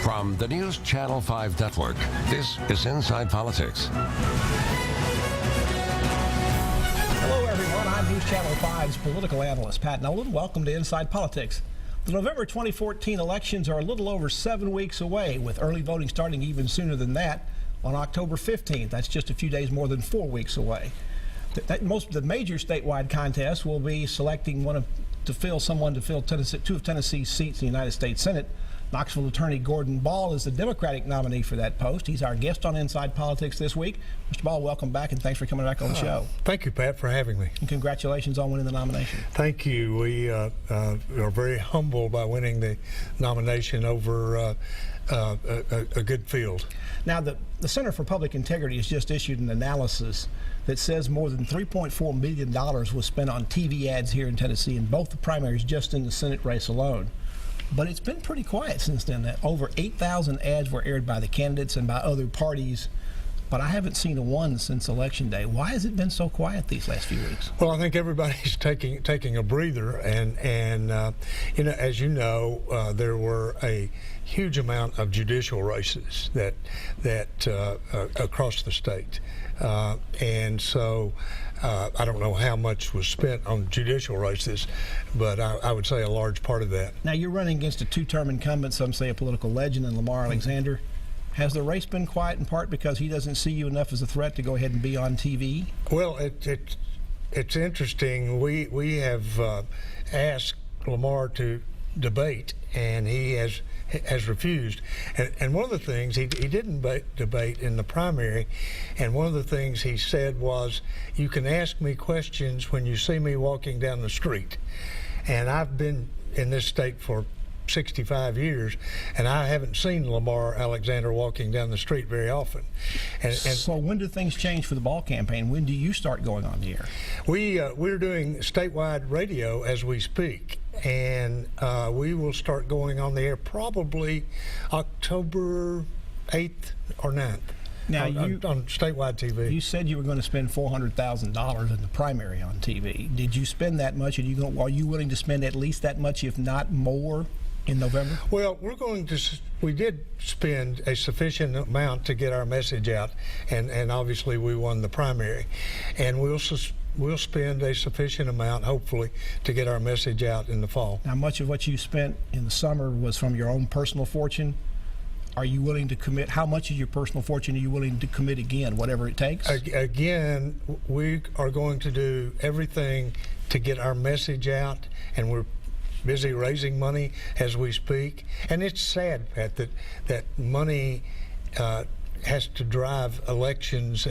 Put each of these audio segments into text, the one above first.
From the News Channel 5 Network, this is Inside Politics. Hello, everyone. I'm News Channel 5's political analyst, Pat Nolan. Welcome to Inside Politics. The November 2014 elections are a little over 7 weeks away, with early voting starting even sooner than that on October 15th. That's just a few days more than 4 weeks away. Most of the major statewide contests will be selecting someone to fill two of Tennessee's seats in the United States Senate. Knoxville attorney Gordon Ball is the Democratic nominee for that post. He's our guest on Inside Politics this week. Mr. Ball, welcome back, and thanks for coming back on the show. Thank you, Pat, for having me. And congratulations on winning the nomination. Thank you. We are very humbled by winning the nomination over a good field. Now, the Center for Public Integrity has just issued an analysis that says more than $3.4 million was spent on TV ads here in Tennessee in both the primaries, just in the Senate race alone. But it's been pretty quiet since then. Over 8,000 ads were aired by the candidates and by other parties, but I haven't seen one since Election Day. Why has it been so quiet these last few weeks? Well, I think everybody's taking a breather, and as you know, there were a huge amount of judicial races that across the state, and so. I don't know how much was spent on judicial races, but I would say a large part of that. Now, you're running against a two-term incumbent, some say a political legend, in Lamar Alexander. Has the race been quiet in part because he doesn't see you enough as a threat to go ahead and be on TV? Well, it's interesting. We have asked Lamar to debate, and he has refused. And one of the things, he didn't debate in the primary, and one of the things he said was, you can ask me questions when you see me walking down the street. And I've been in this state for 65 years, and I haven't seen Lamar Alexander walking down the street very often. And so when do things change for the Ball campaign? When do you start going on the air? We're doing statewide radio as we speak, and we will start going on the air probably October 8th or 9th. Now, on statewide TV. You said you were going to spend $400,000 in the primary on TV. Did you spend that much? And are you willing to spend at least that much, if not more, in November? Well, we did spend a sufficient amount to get our message out, and obviously we won the primary, and we'll spend a sufficient amount, hopefully, to get our message out in the fall. Now, much of what you spent in the summer was from your own personal fortune. Are you willing to commit? How much of your personal fortune are you willing to commit again, whatever it takes? Again, we are going to do everything to get our message out, and we're busy raising money as we speak. And it's sad, Pat, that money has to drive elections,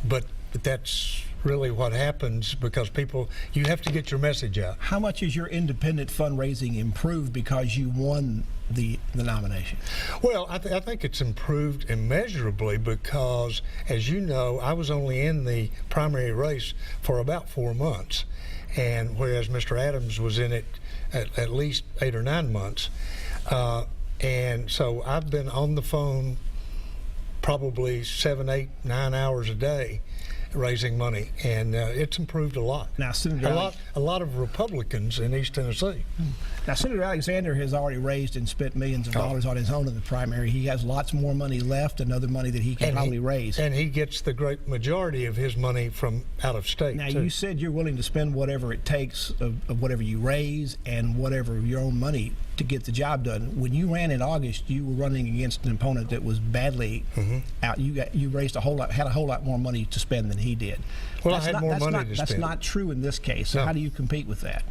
but that's really what happens, because you have to get your message out. How much is your independent fundraising improved because you won the nomination? Well, I think it's improved immeasurably because, as you know, I was only in the primary race for about 4 months, and whereas Mr. Adams was in it at least 8 or 9 months. And so I've been on the phone probably 7, 8, 9 hours a day raising money, and it's improved a lot. Now, a lot of Republicans in East Tennessee. Now, Senator Alexander has already raised and spent millions of dollars on his own in the primary. He has lots more money left, and other money that he can probably raise. And he gets the great majority of his money from out of state. Now, you said you're willing to spend whatever it takes of whatever you raise and whatever of your own money to get the job done. When you ran in August, you were running against an opponent that was badly out. You raised had a whole lot more money to spend than he did. Well, I had more money to spend. That's not true in this case. So no. How do you compete with that?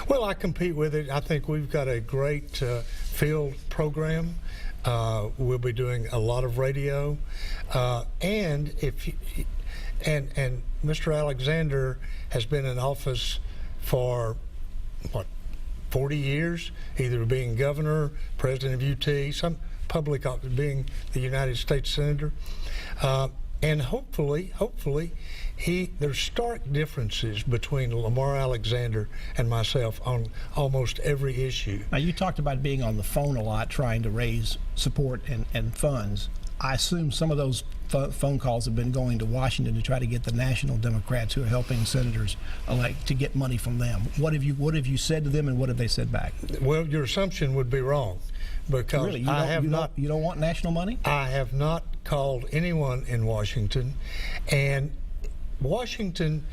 Well, I compete with it. I think we've got a great field program. We'll be doing a lot of radio, and Mr. Alexander has been in office for 40 years, either being governor, president of UT, some public office, being the United States Senator, and hopefully there's stark differences between Lamar Alexander and myself on almost every issue. Now, you talked about being on the phone a lot, trying to raise support and funds. I assume some of those phone calls have been going to Washington to try to get the national Democrats who are helping senators elect to get money from them. What have you said to them, and what have they said back? Well, your assumption would be wrong, because Really? You don't want national money? I have not called anyone in Washington, and Washington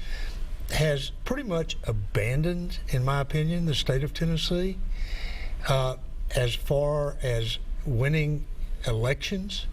has pretty much abandoned, in my opinion, the state of Tennessee as far as winning elections.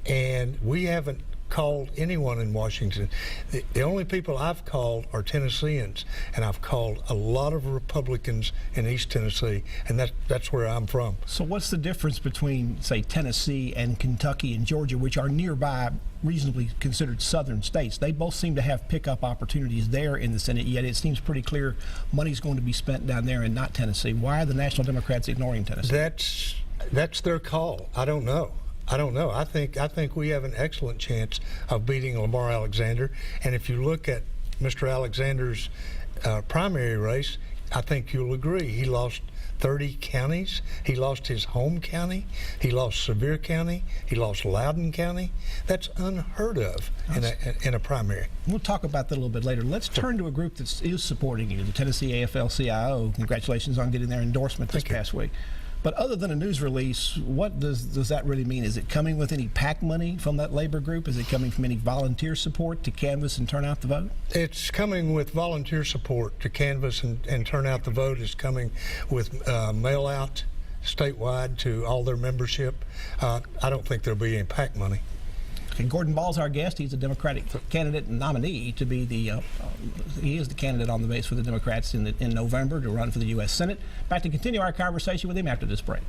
And we haven't called anyone in Washington. The only people I've called are Tennesseans, and I've called a lot of Republicans in East Tennessee, and that's where I'm from. So what's the difference between, say, Tennessee and Kentucky and Georgia, which are nearby, reasonably considered southern states? They both seem to have pickup opportunities there in the Senate, yet it seems pretty clear money's going to be spent down there and not Tennessee. Why are the National Democrats ignoring Tennessee? That's their call. I don't know. I think we have an excellent chance of beating Lamar Alexander. And if you look at Mr. Alexander's primary race, I think you'll agree he lost 30 counties. He lost his home county. He lost Sevier County. He lost Loudoun County. That's unheard of in a primary. We'll talk about that a little bit later. Let's turn to a group that is supporting you, the Tennessee AFL-CIO. Congratulations on getting their endorsement this past week. But other than a news release, what does that really mean? Is it coming with any PAC money from that labor group? Is it coming from any volunteer support to canvass and turn out the vote? It's coming with volunteer support to canvass and turn out the vote. It's coming with mail out statewide to all their membership. I don't think there'll be any PAC money. Okay, Gordon Ball's our guest. He's a Democratic candidate and nominee to be he is the candidate on the base for the Democrats in November to run for the U.S. Senate. Back to continue our conversation with him after this break.